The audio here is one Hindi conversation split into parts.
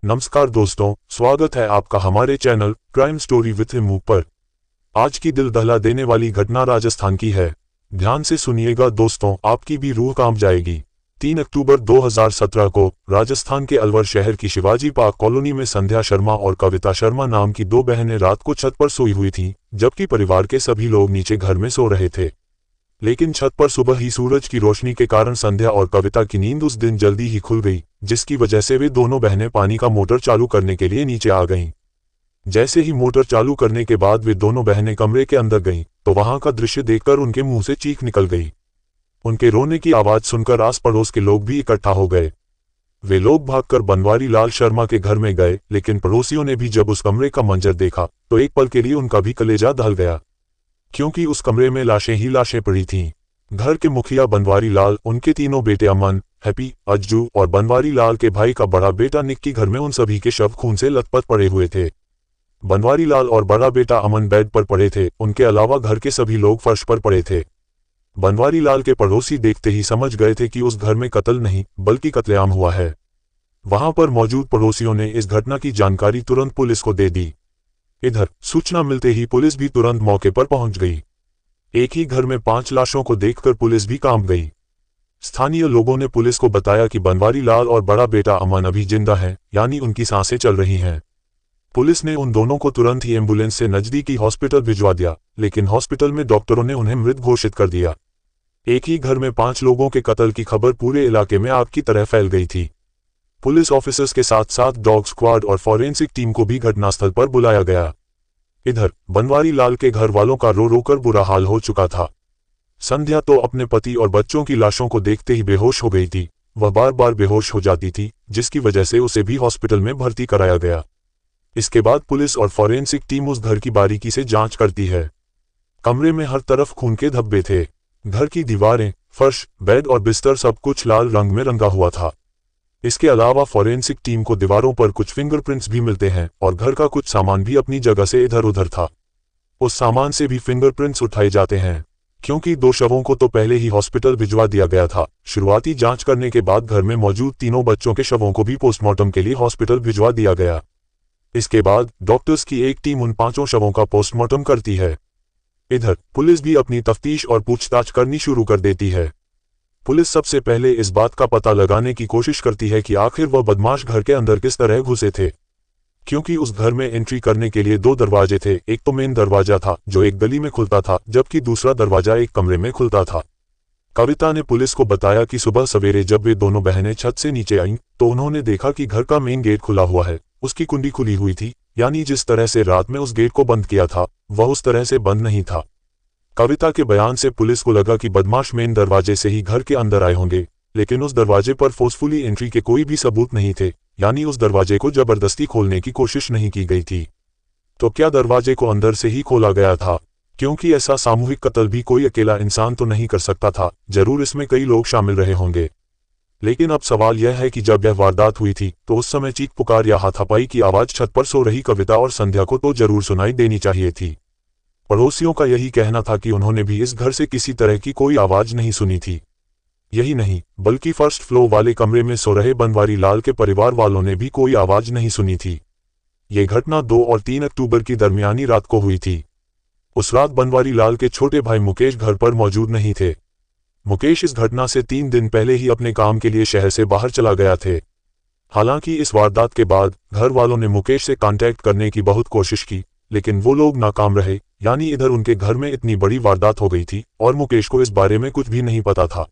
नमस्कार दोस्तों, स्वागत है आपका हमारे channel crime story with Hemu पर। आज की दिल दहला देने वाली घटना राजस्थान की है। ध्यान से सुनिएगा दोस्तों, आपकी भी रूह कांप जाएगी। 3 अक्टूबर 2017 को राजस्थान के अलवर शहर की शिवाजी पार्क कॉलोनी में संध्या शर्मा और कविता शर्मा नाम की दो बहनें रात को छत पर सोई हुई थीं, जबकि परिवार के सभी लोग नीचे घर में सो रहे थे। लेकिन छत पर सुबह ही सूरज की रोशनी के कारण संध्या और कविता की नींद उस दिन जल्दी ही खुल गई, जिसकी वजह से वे दोनों बहनें पानी का मोटर चालू करने के लिए नीचे आ गईं। जैसे ही मोटर चालू करने के बाद वे दोनों बहनें कमरे के अंदर गईं, तो वहां का दृश्य देखकर उनके मुंह से चीख निकल गई। उनके रोने की आवाज सुनकर आस पड़ोस के लोग भी इकट्ठा हो गए। वे लोग भागकर बनवारी लाल शर्मा के घर में गए, लेकिन पड़ोसियों ने भी जब उस कमरे का मंजर देखा तो एक पल के लिए उनका भी कलेजा दहल गया, क्योंकि उस कमरे में लाशें ही लाशें पड़ी थीं। घर के मुखिया बनवारी लाल, उनके तीनों बेटे अमन, हैप्पी, अज्जू और बनवारी लाल के भाई का बड़ा बेटा निक्की घर में उन सभी के शव खून से लथपथ पड़े हुए थे। बनवारी लाल और बड़ा बेटा अमन बेड पर पड़े थे, उनके अलावा घर के सभी लोग फर्श पर पड़े थे। बनवारी लाल के पड़ोसी देखते ही समझ गए थे कि उस घर में कत्ल नहीं बल्कि कत्लेआम हुआ है। वहां पर मौजूद पड़ोसियों ने इस घटना की जानकारी तुरंत पुलिस को दे दी। इधर सूचना मिलते ही पुलिस भी तुरंत मौके पर पहुंच गई। एक ही घर में 5 लाशों को देखकर पुलिस भी कांप गई। स्थानीय लोगों ने पुलिस को बताया कि बनवारी लाल और बड़ा बेटा अमन अभी जिंदा हैं, यानी उनकी सांसें चल रही हैं। पुलिस ने उन दोनों को तुरंत ही एम्बुलेंस से नजदीकी हॉस्पिटल भिजवा दिया, लेकिन हॉस्पिटल में डॉक्टरों ने उन्हें मृत घोषित कर दिया। एक ही घर में 5 लोगों के कत्ल की खबर पूरे इलाके में आग की तरह फैल गई थी। पुलिस ऑफिसर्स के साथ साथ डॉग स्क्वाड और फॉरेंसिक टीम को भी घटनास्थल पर बुलाया गया। इधर बनवारी लाल के घर वालों का रो रो कर बुरा हाल हो चुका था। संध्या तो अपने पति और बच्चों की लाशों को देखते ही बेहोश हो गई थी। वह बार बार बेहोश हो जाती थी, जिसकी वजह से उसे भी हॉस्पिटल में भर्ती कराया गया। इसके बाद पुलिस और फॉरेंसिक टीम उस घर की बारीकी से जांच करती है। कमरे में हर तरफ खून के धब्बे थे। घर की दीवारें, फर्श, बेड और बिस्तर सब कुछ लाल रंग में रंगा हुआ था। इसके अलावा फॉरेंसिक टीम को दीवारों पर कुछ फिंगरप्रिंट्स भी मिलते हैं और घर का कुछ सामान भी अपनी जगह से इधर उधर था। उस सामान से भी फिंगरप्रिंट्स उठाए जाते हैं, क्योंकि 2 शवों को तो पहले ही हॉस्पिटल भिजवा दिया गया था। शुरुआती जांच करने के बाद घर में मौजूद 3 बच्चों के शवों को भी पोस्टमार्टम के लिए हॉस्पिटल भिजवा दिया गया। इसके बाद डॉक्टर्स की एक टीम उन 5 शवों का पोस्टमार्टम करती है। इधर पुलिस भी अपनी तफ्तीश और पूछताछ करनी शुरू कर देती है। पुलिस सबसे पहले इस बात का पता लगाने की कोशिश करती है कि आखिर वह बदमाश घर के अंदर किस तरह घुसे थे, क्योंकि उस घर में एंट्री करने के लिए 2 दरवाजे थे। एक तो मेन दरवाजा था जो एक गली में खुलता था, जबकि दूसरा दरवाजा एक कमरे में खुलता था। कविता ने पुलिस को बताया कि सुबह सवेरे जब वे दोनों बहनें छत से नीचे आईं, तो उन्होंने देखा कि घर का मेन गेट खुला हुआ है, उसकी कुंडी खुली हुई थी, यानी जिस तरह से रात में उस गेट को बंद किया था वह उस तरह से बंद नहीं था। कविता के बयान से पुलिस को लगा कि बदमाश मेन दरवाजे से ही घर के अंदर आए होंगे, लेकिन उस दरवाजे पर फोर्सफुली एंट्री के कोई भी सबूत नहीं थे, यानी उस दरवाजे को जबरदस्ती खोलने की कोशिश नहीं की गई थी। तो क्या दरवाजे को अंदर से ही खोला गया था? क्योंकि ऐसा सामूहिक कत्ल भी कोई अकेला इंसान तो नहीं कर सकता था, जरूर इसमें कई लोग शामिल रहे होंगे। लेकिन अब सवाल यह है कि जब यह वारदात हुई थी तो उस समय चीख पुकार या हाथापाई की आवाज छत पर सो रही कविता और संध्या को तो जरूर सुनाई देनी चाहिए थी। पड़ोसियों का यही कहना था कि उन्होंने भी इस घर से किसी तरह की कोई आवाज नहीं सुनी थी। यही नहीं, बल्कि फर्स्ट फ्लोर वाले कमरे में सो रहे बनवारी लाल के परिवार वालों ने भी कोई आवाज नहीं सुनी थी। ये घटना 2 और 3 अक्टूबर की दरमियानी रात को हुई थी। उस रात बनवारी लाल के छोटे भाई मुकेश घर पर मौजूद नहीं थे। मुकेश इस घटना से 3 दिन पहले ही अपने काम के लिए शहर से बाहर चला गया थे। हालांकि इस वारदात के बाद घर वालों ने मुकेश से कांटेक्ट करने की बहुत कोशिश की, लेकिन वो लोग नाकाम रहे। यानी इधर उनके घर में इतनी बड़ी वारदात हो गई थी और मुकेश को इस बारे में कुछ भी नहीं पता था।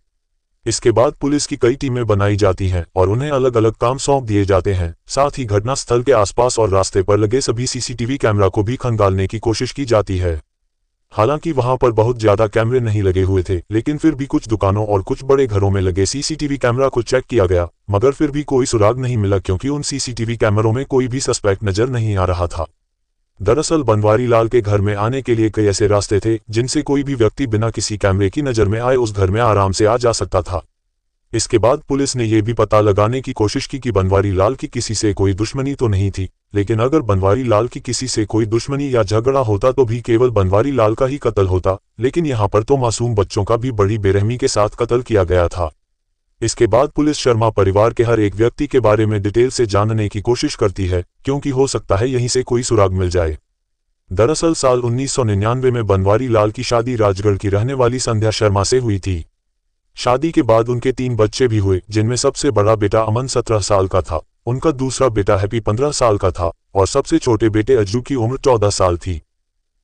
इसके बाद पुलिस की कई टीमें बनाई जाती हैं और उन्हें अलग अलग काम सौंप दिए जाते हैं। साथ ही घटना स्थल के आसपास और रास्ते पर लगे सभी सीसीटीवी कैमरा को भी खंगालने की कोशिश की जाती है। हालांकि वहां पर बहुत ज्यादा कैमरे नहीं लगे हुए थे, लेकिन फिर भी कुछ दुकानों और कुछ बड़े घरों में लगे सीसीटीवी कैमरा को चेक किया गया, मगर फिर भी कोई सुराग नहीं मिला, क्योंकि उन सीसीटीवी कैमरों में कोई भी सस्पेक्ट नजर नहीं आ रहा था। दरअसल बनवारी लाल के घर में आने के लिए कई ऐसे रास्ते थे जिनसे कोई भी व्यक्ति बिना किसी कैमरे की नजर में आए उस घर में आराम से आ जा सकता था। इसके बाद पुलिस ने यह भी पता लगाने की कोशिश की कि बनवारी लाल की किसी से कोई दुश्मनी तो नहीं थी, लेकिन अगर बनवारी लाल की किसी से कोई दुश्मनी या झगड़ा होता तो भी केवल बनवारी लाल का ही कत्ल होता, लेकिन यहाँ पर तो मासूम बच्चों का भी बड़ी बेरहमी के साथ कत्ल किया गया था। इसके बाद पुलिस शर्मा परिवार के हर एक व्यक्ति के बारे में डिटेल से जानने की कोशिश करती है, क्योंकि हो सकता है यहीं से कोई सुराग मिल जाए। दरअसल साल 1999 में बनवारी लाल की शादी राजगढ़ की रहने वाली संध्या शर्मा से हुई थी। शादी के बाद उनके 3 बच्चे भी हुए, जिनमें सबसे बड़ा बेटा अमन 17 साल का था, उनका दूसरा बेटा हैप्पी 15 साल का था और सबसे छोटे बेटे अज्जू की उम्र 14 साल थी।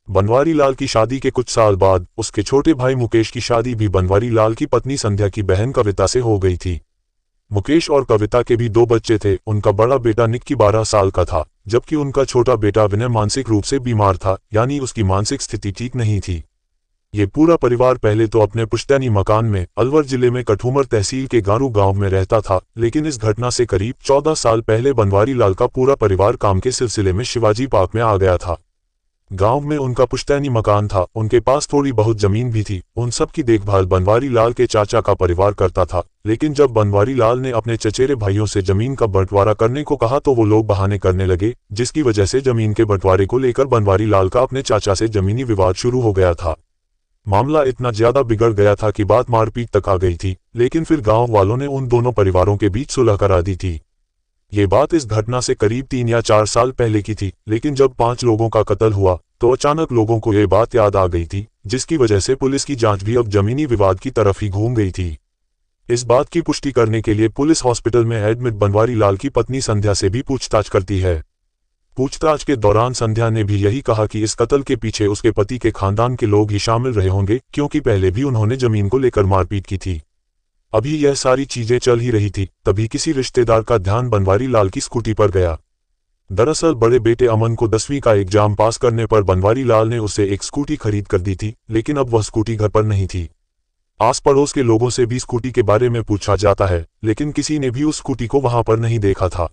बनवारी लाल की शादी के कुछ साल बाद उसके छोटे भाई मुकेश की शादी भी बनवारी लाल की पत्नी संध्या की बहन कविता से हो गई थी। मुकेश और कविता के भी 2 बच्चे थे। उनका बड़ा बेटा निक्की 12 साल का था, जबकि उनका छोटा बेटा विनय मानसिक रूप से बीमार था, यानी उसकी मानसिक स्थिति ठीक नहीं थी। ये पूरा परिवार पहले तो अपने पुश्तैनी मकान में अलवर जिले में कठूमर तहसील के गारू गांव में रहता था, लेकिन इस घटना से करीब 14 साल पहले बनवारी लाल का पूरा परिवार काम के सिलसिले में शिवाजी पार्क में आ गया था। गांव में उनका पुश्तैनी मकान था, उनके पास थोड़ी बहुत जमीन भी थी। उन सब की देखभाल बनवारी लाल के चाचा का परिवार करता था, लेकिन जब बनवारी लाल ने अपने चचेरे भाइयों से जमीन का बंटवारा करने को कहा तो वो लोग बहाने करने लगे, जिसकी वजह से जमीन के बंटवारे को लेकर बनवारी लाल का अपने चाचा से जमीनी विवाद शुरू हो गया था। मामला इतना ज्यादा बिगड़ गया था कि बात मारपीट तक आ गई थी, लेकिन फिर गांव वालों ने उन दोनों परिवारों के बीच सुलह करा दी थी। ये बात इस घटना से करीब 3 या 4 साल पहले की थी, लेकिन जब 5 लोगों का कत्ल हुआ तो अचानक लोगों को ये बात याद आ गई थी, जिसकी वजह से पुलिस की जांच भी अब जमीनी विवाद की तरफ ही घूम गई थी। इस बात की पुष्टि करने के लिए पुलिस हॉस्पिटल में एडमिट बनवारी लाल की पत्नी संध्या से भी पूछताछ करती है। पूछताछ के दौरान संध्या ने भी यही कहा कि इस कत्ल के पीछे उसके पति के खानदान के लोग ही शामिल रहे होंगे, क्योंकि पहले भी उन्होंने जमीन को लेकर मारपीट की थी। अभी यह सारी चीजें चल ही रही थी, तभी किसी रिश्तेदार का ध्यान बनवारी लाल की स्कूटी पर गया। दरअसल बड़े बेटे अमन को 10वीं का एग्जाम पास करने पर बनवारी लाल ने उसे एक स्कूटी खरीद कर दी थी, लेकिन अब वह स्कूटी घर पर नहीं थी। आस पड़ोस के लोगों से भी स्कूटी के बारे में पूछा जाता है, लेकिन किसी ने भी उस स्कूटी को वहां पर नहीं देखा था।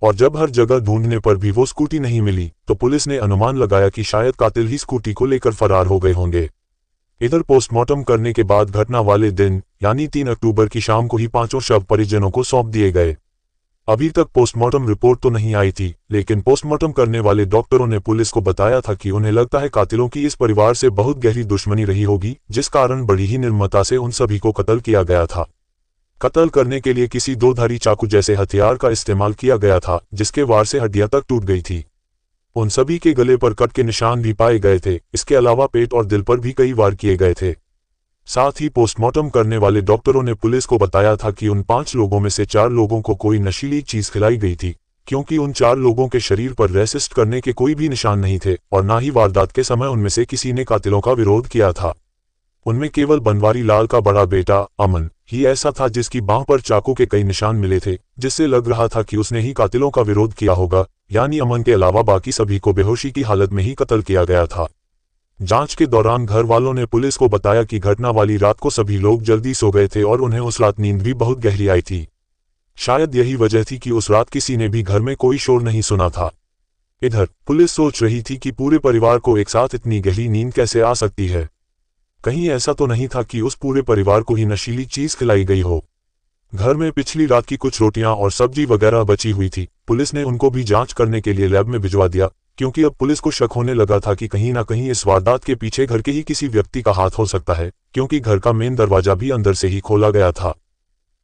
और जब हर जगह ढूंढने पर भी वो स्कूटी नहीं मिली, तो पुलिस ने अनुमान लगाया कि शायद कातिल ही स्कूटी को लेकर फरार हो गए होंगे। इधर पोस्टमार्टम करने के बाद घटना वाले दिन यानी 3 अक्टूबर की शाम को ही 5 शव परिजनों को सौंप दिए गए। अभी तक पोस्टमार्टम रिपोर्ट तो नहीं आई थी, लेकिन पोस्टमार्टम करने वाले डॉक्टरों ने पुलिस को बताया था कि उन्हें लगता है कातिलों की इस परिवार से बहुत गहरी दुश्मनी रही होगी, जिस कारण बड़ी ही निर्ममता से उन सभी को कत्ल किया गया था। कत्ल करने के लिए किसी 2-धारी चाकू जैसे हथियार का इस्तेमाल किया गया था, जिसके वार से हड्डियां तक टूट गई थी। उन सभी के गले पर कट के निशान भी पाए गए थे। इसके अलावा पेट और दिल पर भी कई वार किए गए थे। साथ ही पोस्टमार्टम करने वाले डॉक्टरों ने पुलिस को बताया था कि उन 5 लोगों में से 4 लोगों को कोई नशीली चीज खिलाई गई थी, क्योंकि उन 4 लोगों के शरीर पर रेसिस्ट करने के कोई भी निशान नहीं थे और ना ही वारदात के समय उनमें से किसी ने कातिलों का विरोध किया था। उनमें केवल बनवारी लाल का बड़ा बेटा अमन ही ऐसा था जिसकी बांह पर चाकू के कई निशान मिले थे, जिससे लग रहा था कि उसने ही कातिलों का विरोध किया होगा, यानी अमन के अलावा बाकी सभी को बेहोशी की हालत में ही कत्ल किया गया था। जांच के दौरान घर वालों ने पुलिस को बताया कि घटना वाली रात को सभी लोग जल्दी सो गए थे और उन्हें उस रात नींद भी बहुत गहरी आई थी। शायद यही वजह थी कि उस रात किसी ने भी घर में कोई शोर नहीं सुना था। इधर पुलिस सोच रही थी कि पूरे परिवार को एक साथ इतनी गहरी नींद कैसे आ सकती है। कहीं ऐसा तो नहीं था कि उस पूरे परिवार को ही नशीली चीज खिलाई गई हो। घर में पिछली रात की कुछ रोटियां और सब्जी वगैरह बची हुई थी। पुलिस ने उनको भी जांच करने के लिए लैब में भिजवा दिया, क्योंकि अब पुलिस को शक होने लगा था कि कहीं ना कहीं इस वारदात के पीछे घर के ही किसी व्यक्ति का हाथ हो सकता है, क्योंकि घर का मेन दरवाजा भी अंदर से ही खोला गया था।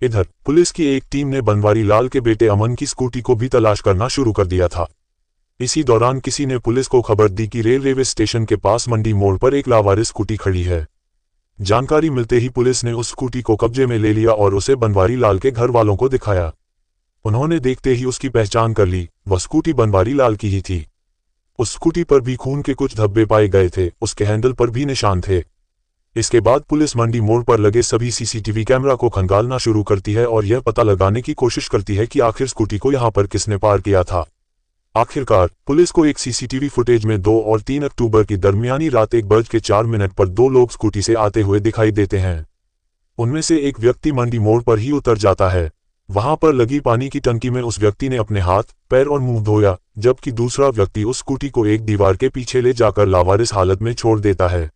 इधर पुलिस की एक टीम ने बनवारी लाल के बेटे अमन की स्कूटी को भी तलाश करना शुरू कर दिया था। इसी दौरान किसी ने पुलिस को खबर दी कि रेलवे स्टेशन के पास मंडी मोड़ पर एक लावारिस स्कूटी खड़ी है। जानकारी मिलते ही पुलिस ने उस स्कूटी को कब्जे में ले लिया और उसे बनवारी लाल के घर वालों को दिखाया। उन्होंने देखते ही उसकी पहचान कर ली, वह स्कूटी बनवारी लाल की ही थी। उस स्कूटी पर भी खून के कुछ धब्बे पाए गए थे, उसके हैंडल पर भी निशान थे। इसके बाद पुलिस मंडी मोड़ पर लगे सभी सीसीटीवी कैमरा को खंगालना शुरू करती है और यह पता लगाने की कोशिश करती है कि आखिर स्कूटी को यहां पर किसने पार किया था। आखिरकार पुलिस को एक सीसीटीवी फुटेज में 2 और 3 अक्टूबर की दरमियानी रात 1:04 पर 2 लोग स्कूटी से आते हुए दिखाई देते हैं। उनमें से एक व्यक्ति मंडी मोड़ पर ही उतर जाता है। वहां पर लगी पानी की टंकी में उस व्यक्ति ने अपने हाथ, पैर और मुंह धोया, जबकि दूसरा व्यक्ति उस स्कूटी को एक दीवार के पीछे ले जाकर लावारिस हालत में छोड़ देता है।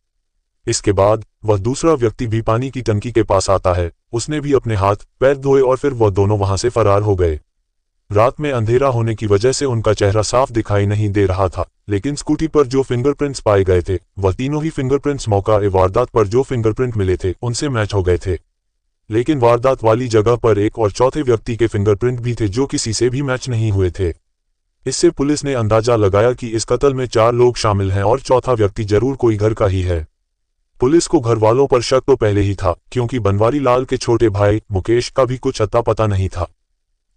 इसके बाद वह दूसरा व्यक्ति भी पानी की टंकी के पास आता है। उसने भी अपने हाथ, पैर धोए और फिर वह दोनों वहां से फरार हो गए। रात में अंधेरा होने की वजह से उनका चेहरा साफ दिखाई नहीं दे रहा था, लेकिन स्कूटी पर जो फिंगरप्रिंट्स पाए गए थे वह तीनों ही फिंगरप्रिंट्स मौका वारदात पर जो फिंगरप्रिंट मिले थे उनसे मैच हो गए थे। लेकिन वारदात वाली जगह पर एक और चौथे व्यक्ति के फिंगरप्रिंट भी थे जो किसी से भी मैच नहीं हुए थे। इससे पुलिस ने अंदाजा लगाया कि इस कत्ल में 4 लोग शामिल हैं और चौथा व्यक्ति जरूर कोई घर का ही है। पुलिस को घर वालों पर शक तो पहले ही था, क्योंकि बनवारी लाल के छोटे भाई मुकेश का भी कुछ अता पता नहीं था।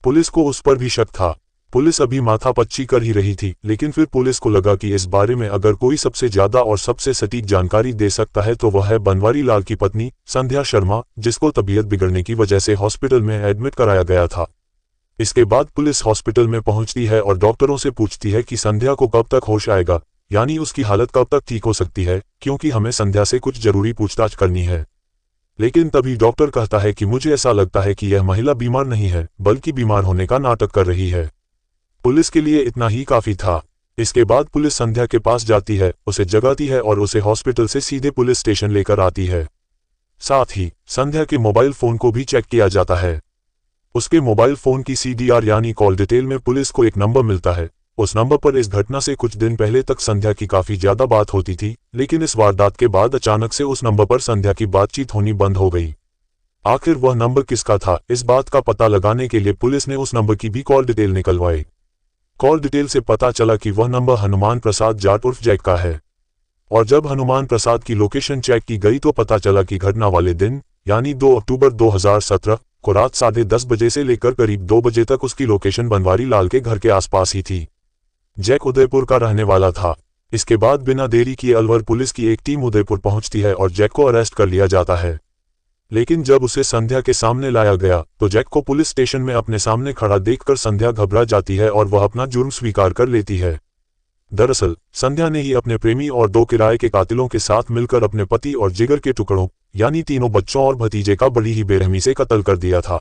पुलिस को उस पर भी शक था। पुलिस अभी माथापच्ची कर ही रही थी, लेकिन फिर पुलिस को लगा कि इस बारे में अगर कोई सबसे ज्यादा और सबसे सटीक जानकारी दे सकता है तो वह है बनवारी लाल की पत्नी संध्या शर्मा, जिसको तबीयत बिगड़ने की वजह से हॉस्पिटल में एडमिट कराया गया था। इसके बाद पुलिस हॉस्पिटल में पहुंचती है और डॉक्टरों से पूछती है कि संध्या को कब तक होश आएगा, यानी उसकी हालत कब तक ठीक हो सकती है, क्योंकि हमें संध्या से कुछ जरूरी पूछताछ करनी है। लेकिन तभी डॉक्टर कहता है कि मुझे ऐसा लगता है कि यह महिला बीमार नहीं है, बल्कि बीमार होने का नाटक कर रही है। पुलिस के लिए इतना ही काफी था। इसके बाद पुलिस संध्या के पास जाती है, उसे जगाती है और उसे हॉस्पिटल से सीधे पुलिस स्टेशन लेकर आती है। साथ ही संध्या के मोबाइल फोन को भी चेक किया जाता है। उसके मोबाइल फोन की CDR यानी कॉल डिटेल में पुलिस को एक नंबर मिलता है। उस नंबर पर इस घटना से कुछ दिन पहले तक संध्या की काफी ज्यादा बात होती थी, लेकिन इस वारदात के बाद अचानक से उस नंबर पर संध्या की बातचीत होनी बंद हो गई। आखिर वह नंबर किसका था, इस बात का पता लगाने के लिए पुलिस ने उस नंबर की भी कॉल डिटेल निकलवाई। कॉल डिटेल से पता चला कि वह नंबर हनुमान प्रसाद जाट उर्फ जैक का है। और जब हनुमान प्रसाद की लोकेशन चेक की गई तो पता चला कि घटना वाले दिन यानी 2 अक्टूबर 2017 को रात 10:30 बजे से लेकर करीब 2 बजे तक उसकी लोकेशन बनवारी लाल के घर के आसपास ही थी। जैक उदयपुर का रहने वाला था। इसके बाद बिना देरी किए अलवर पुलिस की एक टीम उदयपुर पहुंचती है और जैक को अरेस्ट कर लिया जाता है। लेकिन जब उसे संध्या के सामने लाया गया तो जैक को पुलिस स्टेशन में अपने सामने खड़ा देखकर संध्या घबरा जाती है और वह अपना जुर्म स्वीकार कर लेती है। दरअसल संध्या ने ही अपने प्रेमी और 2 किराए के कातिलों के साथ मिलकर अपने पति और जिगर के टुकड़ों यानी तीनों बच्चों और भतीजे का बड़ी ही बेरहमी से कत्ल कर दिया था।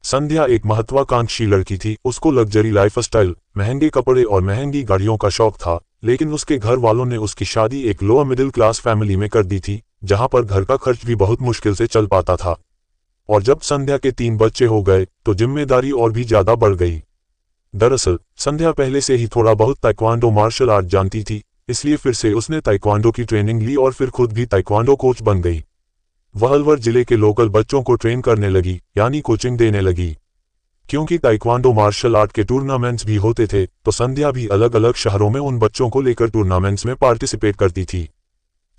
संध्या एक महत्वाकांक्षी लड़की थी। उसको लग्जरी लाइफस्टाइल, महंगे कपड़े और महंगी गाड़ियों का शौक था, लेकिन उसके घर वालों ने उसकी शादी एक लोअर मिडिल क्लास फैमिली में कर दी थी, जहां पर घर का खर्च भी बहुत मुश्किल से चल पाता था। और जब संध्या के 3 बच्चे हो गए तो जिम्मेदारी और भी ज्यादा बढ़ गई। दरअसल संध्या पहले से ही थोड़ा बहुत ताइक्वांडो मार्शल आर्ट जानती थी, इसलिए फिर से उसने ताइक्वांडो की ट्रेनिंग ली और फिर खुद भी ताइक्वांडो कोच बन गई। वह अलवर जिले के लोकल बच्चों को ट्रेन करने लगी, यानी कोचिंग देने लगी। क्योंकि ताइक्वांडो मार्शल आर्ट के टूर्नामेंट्स भी होते थे तो संध्या भी अलग अलग शहरों में उन बच्चों को लेकर टूर्नामेंट्स में पार्टिसिपेट करती थी।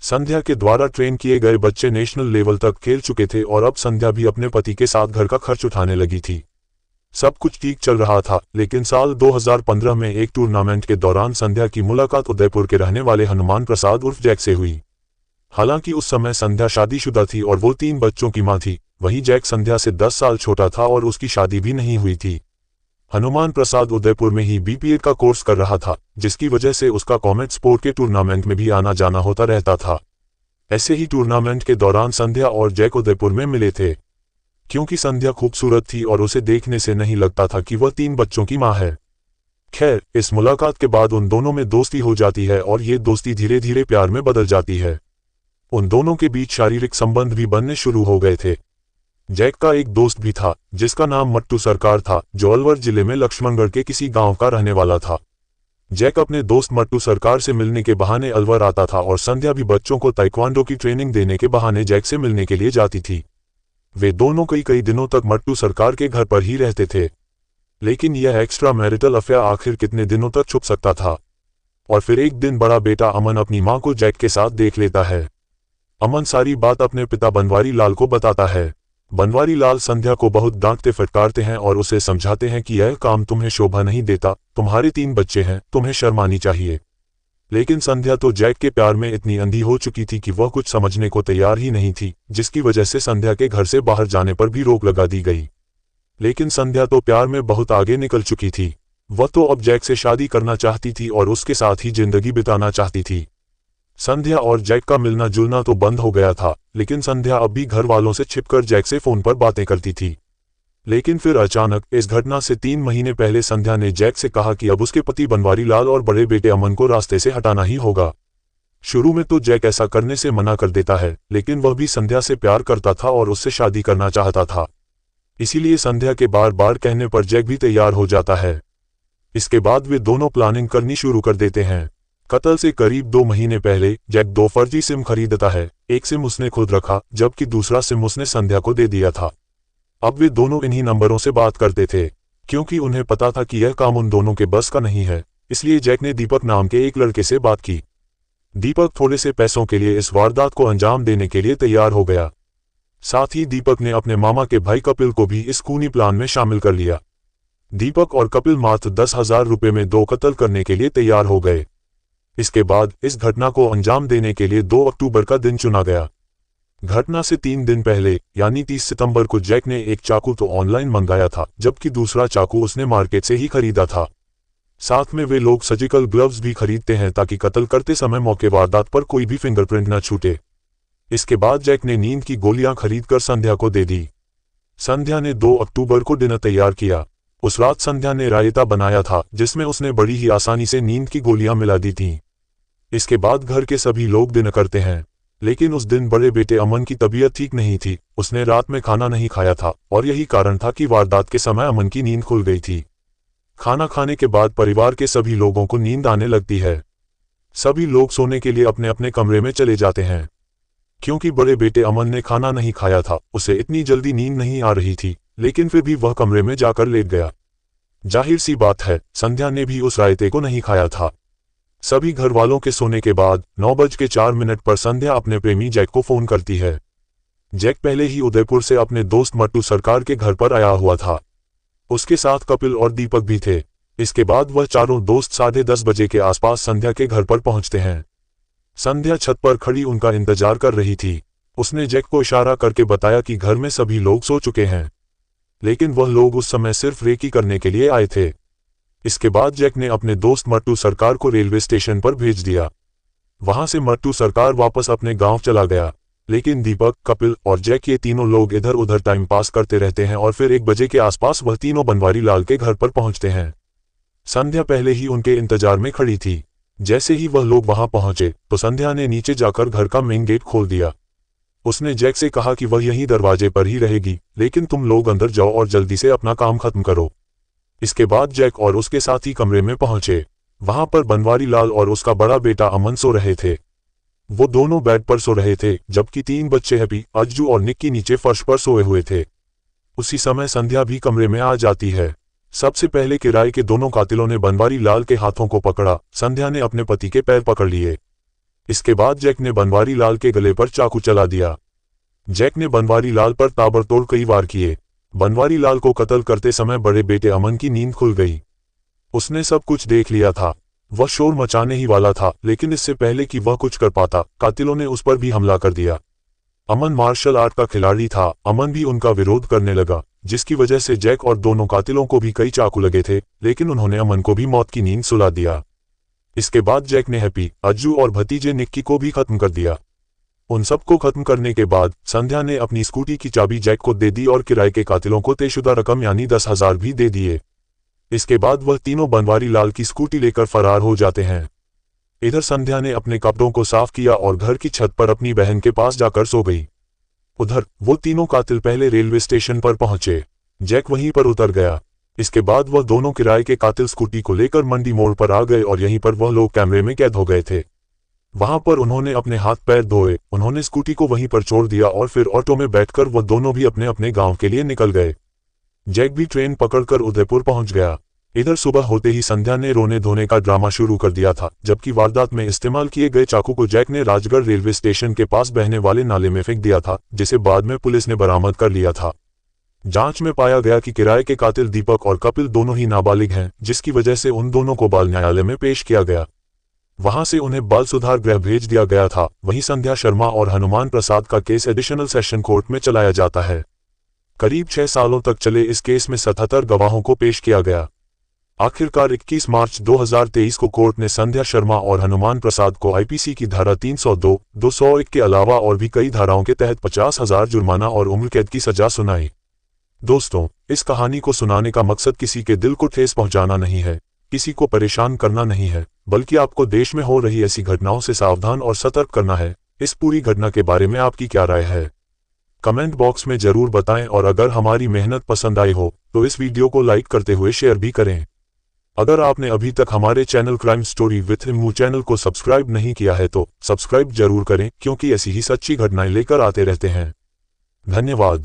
संध्या के द्वारा ट्रेन किए गए बच्चे नेशनल लेवल तक खेल चुके थे और अब संध्या भी अपने पति के साथ घर का खर्च उठाने लगी थी। सब कुछ ठीक चल रहा था, लेकिन साल 2015 में एक टूर्नामेंट के दौरान संध्या की मुलाकात उदयपुर के रहने वाले हनुमान प्रसाद उर्फ जैक से हुई। हालांकि उस समय संध्या शादीशुदा थी और वो 3 बच्चों की मां थी। वहीं जैक संध्या से 10 साल छोटा था और उसकी शादी भी नहीं हुई थी। हनुमान प्रसाद उदयपुर में ही BPA का कोर्स कर रहा था, जिसकी वजह से उसका कॉमेट स्पोर्ट के टूर्नामेंट में भी आना जाना होता रहता था। ऐसे ही टूर्नामेंट के दौरान संध्या और जैक उदयपुर में मिले थे। क्योंकि संध्या खूबसूरत थी और उसे देखने से नहीं लगता था कि वह 3 बच्चों की मां है। खैर, इस मुलाकात के बाद उन दोनों में दोस्ती हो जाती है और ये दोस्ती धीरे धीरे प्यार में बदल जाती है। उन दोनों के बीच शारीरिक संबंध भी बनने शुरू हो गए थे। जैक का एक दोस्त भी था जिसका नाम मट्टू सरकार था, जो अलवर जिले में लक्ष्मणगढ़ के किसी गांव का रहने वाला था। जैक अपने दोस्त मट्टू सरकार से मिलने के बहाने अलवर आता था और संध्या भी बच्चों को ताइक्वांडो की ट्रेनिंग देने के बहाने जैक से मिलने के लिए जाती थी। वे दोनों कई दिनों तक मट्टू सरकार के घर पर ही रहते थे। लेकिन यह एक्स्ट्रा मैरिटल अफेयर आखिर कितने दिनों तक छुप सकता था। और फिर एक दिन बड़ा बेटा अमन अपनी मां को जैक के साथ देख लेता है। अमन सारी बात अपने पिता बनवारी लाल को बताता है। बनवारी लाल संध्या को बहुत डांटते फटकारते हैं और उसे समझाते हैं कि यह काम तुम्हें शोभा नहीं देता, तुम्हारे 3 बच्चे हैं, तुम्हें शर्म आनी चाहिए। लेकिन संध्या तो जैक के प्यार में इतनी अंधी हो चुकी थी कि वह कुछ समझने को तैयार ही नहीं थी, जिसकी वजह से संध्या के घर से बाहर जाने पर भी रोक लगा दी गई। लेकिन संध्या तो प्यार में बहुत आगे निकल चुकी थी। वह तो अब जैक से शादी करना चाहती थी और उसके साथ ही जिंदगी बिताना चाहती थी। संध्या और जैक का मिलना जुलना तो बंद हो गया था, लेकिन संध्या अब भी घर वालों से छिपकर जैक से फोन पर बातें करती थी। लेकिन फिर अचानक इस घटना से 3 महीने पहले संध्या ने जैक से कहा कि अब उसके पति बनवारी लाल और बड़े बेटे अमन को रास्ते से हटाना ही होगा। शुरू में तो जैक ऐसा करने से मना कर देता है, लेकिन वह भी संध्या से प्यार करता था और उससे शादी करना चाहता था। इसीलिए संध्या के बार बार कहने पर जैक भी तैयार हो जाता है। इसके बाद वे दोनों प्लानिंग करनी शुरू कर देते हैं। कत्ल से करीब 2 महीने पहले जैक 2 फर्जी सिम खरीदता है। एक सिम उसने खुद रखा जबकि दूसरा सिम उसने संध्या को दे दिया था। अब वे दोनों इन्हीं नंबरों से बात करते थे। क्योंकि उन्हें पता था कि यह काम उन दोनों के बस का नहीं है, इसलिए जैक ने दीपक नाम के एक लड़के से बात की। दीपक थोड़े से पैसों के लिए इस वारदात को अंजाम देने के लिए तैयार हो गया। साथ ही दीपक ने अपने मामा के भाई कपिल को भी इस खूनी प्लान में शामिल कर लिया। दीपक और कपिल मात्र 10,000 रुपये में 2 कत्ल करने के लिए तैयार हो गए। इसके बाद इस घटना को अंजाम देने के लिए 2 अक्टूबर का दिन चुना गया। घटना से 3 दिन पहले यानी 30 सितंबर को जैक ने एक चाकू तो ऑनलाइन मंगाया था, जबकि दूसरा चाकू उसने मार्केट से ही खरीदा था। साथ में वे लोग सर्जिकल ग्लव्स भी खरीदते हैं ताकि कत्ल करते समय मौके वारदात पर कोई भी फिंगरप्रिंट न छूटे। इसके बाद जैक ने नींद की गोलियां खरीदकर संध्या को दे दी। संध्या ने 2 अक्टूबर को डिनर तैयार किया। उस रात संध्या ने रायता बनाया था जिसमें उसने बड़ी ही आसानी से नींद की गोलियां मिला दी थीं। इसके बाद घर के सभी लोग डिनर करते हैं, लेकिन उस दिन बड़े बेटे अमन की तबीयत ठीक नहीं थी। उसने रात में खाना नहीं खाया था और यही कारण था कि वारदात के समय अमन की नींद खुल गई थी। खाना खाने के बाद परिवार के सभी लोगों को नींद आने लगती है। सभी लोग सोने के लिए अपने अपने कमरे में चले जाते हैं। क्योंकि बड़े बेटे अमन ने खाना नहीं खाया था, उसे इतनी जल्दी नींद नहीं आ रही थी, लेकिन फिर भी वह कमरे में जाकर लेट गया। जाहिर सी बात है, संध्या ने भी उस रायते को नहीं खाया था। सभी घर वालों के सोने के बाद 9:04 पर संध्या अपने प्रेमी जैक को फोन करती है। जैक पहले ही उदयपुर से अपने दोस्त मट्टू सरकार के घर पर आया हुआ था। उसके साथ कपिल और दीपक भी थे। इसके बाद वह चारों दोस्त 10:30 बजे के आसपास संध्या के घर पर पहुंचते हैं। संध्या छत पर खड़ी उनका इंतजार कर रही थी। उसने जैक को इशारा करके बताया कि घर में सभी लोग सो चुके हैं, लेकिन वह लोग उस समय सिर्फ रेकी करने के लिए आए थे। इसके बाद जैक ने अपने दोस्त मट्टू सरकार को रेलवे स्टेशन पर भेज दिया। वहां से मट्टू सरकार वापस अपने गांव चला गया, लेकिन दीपक, कपिल और जैक ये तीनों लोग इधर उधर टाइम पास करते रहते हैं और फिर 1 बजे के आसपास वह तीनों बनवारी लाल के घर पर पहुंचते हैं। संध्या पहले ही उनके इंतजार में खड़ी थी। जैसे ही वह लोग वहां पहुंचे तो संध्या ने नीचे जाकर घर का मेन गेट खोल दिया। उसने जैक से कहा कि वह यहीं दरवाजे पर ही रहेगी, लेकिन तुम लोग अंदर जाओ और जल्दी से अपना काम खत्म करो। इसके बाद जैक और उसके साथी कमरे में पहुंचे। वहां पर बनवारी लाल और उसका बड़ा बेटा अमन सो रहे थे। वो दोनों बेड पर सो रहे थे, जबकि 3 बच्चे हैप्पी, अज्जू और निक्की नीचे फर्श पर सोए हुए थे। उसी समय संध्या भी कमरे में आ जाती है। सबसे पहले किराए के दोनों कातिलों ने बनवारी लाल के हाथों को पकड़ा। संध्या ने अपने पति के पैर पकड़ लिए। इसके बाद जैक ने बनवारी लाल के गले पर चाकू चला दिया। जैक ने बनवारी लाल पर ताबड़तोड़ कई वार किए। बनवारी लाल को कत्ल करते समय बड़े बेटे अमन की नींद खुल गई। उसने सब कुछ देख लिया था। वह शोर मचाने ही वाला था, लेकिन इससे पहले कि वह कुछ कर पाता, कातिलों ने उस पर भी हमला कर दिया। अमन मार्शल आर्ट का खिलाड़ी था। अमन भी उनका विरोध करने लगा, जिसकी वजह से जैक और दोनों कातिलों को भी कई चाकू लगे थे, लेकिन उन्होंने अमन को भी मौत की नींद सुला दिया। इसके बाद जैक ने हैप्पी, अज्जू और भतीजे निक्की को भी खत्म कर दिया। उन सबको खत्म करने के बाद संध्या ने अपनी स्कूटी की चाबी जैक को दे दी और किराए के कातिलों को तयशुदा रकम यानी 10,000 भी दे दिए। इसके बाद वह तीनों बनवारी लाल की स्कूटी लेकर फरार हो जाते हैं। इधर संध्या ने अपने कपड़ों को साफ किया और घर की छत पर अपनी बहन के पास जाकर सो गई। उधर वो तीनों कातिल पहले रेलवे स्टेशन पर पहुंचे। जैक वहीं पर उतर गया। इसके बाद वह दोनों किराए के कातिल स्कूटी को लेकर मंडी मोड़ पर आ गए और यहीं पर वह लोग कैमरे में कैद हो गए थे। वहां पर उन्होंने अपने हाथ पैर धोए। उन्होंने स्कूटी को वहीं पर छोड़ दिया और फिर ऑटो में बैठकर वह दोनों भी अपने अपने गांव के लिए निकल गए। जैक भी ट्रेन पकड़कर उदयपुर पहुंच गया। इधर सुबह होते ही संध्या ने रोने धोने का ड्रामा शुरू कर दिया था, जबकि वारदात में इस्तेमाल किए गए चाकू को जैक ने राजगढ़ रेलवे स्टेशन के पास बहने वाले नाले में फेंक दिया था, जिसे बाद में पुलिस ने बरामद कर लिया था। जांच में पाया गया कि किराए के कातिल दीपक और कपिल दोनों ही नाबालिग हैं, जिसकी वजह से उन दोनों को बाल न्यायालय में पेश किया गया। वहां से उन्हें बाल सुधार गृह भेज दिया गया था। वहीं संध्या शर्मा और हनुमान प्रसाद का केस एडिशनल सेशन कोर्ट में चलाया जाता है। करीब 6 सालों तक चले इस केस में 77 गवाहों को पेश किया गया। आखिरकार 21 मार्च 2023 को कोर्ट ने संध्या शर्मा और हनुमान प्रसाद को आईपीसी की धारा 302, 201 के अलावा और भी कई धाराओं के तहत 50,000 जुर्माना और उम्र कैद की सजा सुनाई। दोस्तों, इस कहानी को सुनाने का मकसद किसी के दिल को ठेस पहुंचाना नहीं है, किसी को परेशान करना नहीं है, बल्कि आपको देश में हो रही ऐसी घटनाओं से सावधान और सतर्क करना है। इस पूरी घटना के बारे में आपकी क्या राय है, कमेंट बॉक्स में जरूर बताएं और अगर हमारी मेहनत पसंद आई हो तो इस वीडियो को लाइक करते हुए शेयर भी करें। अगर आपने अभी तक हमारे channel crime story with Hemu channel को सब्सक्राइब नहीं किया है तो सब्सक्राइब जरूर करें, क्योंकि ऐसी ही सच्ची घटनाएं लेकर आते रहते हैं। धन्यवाद।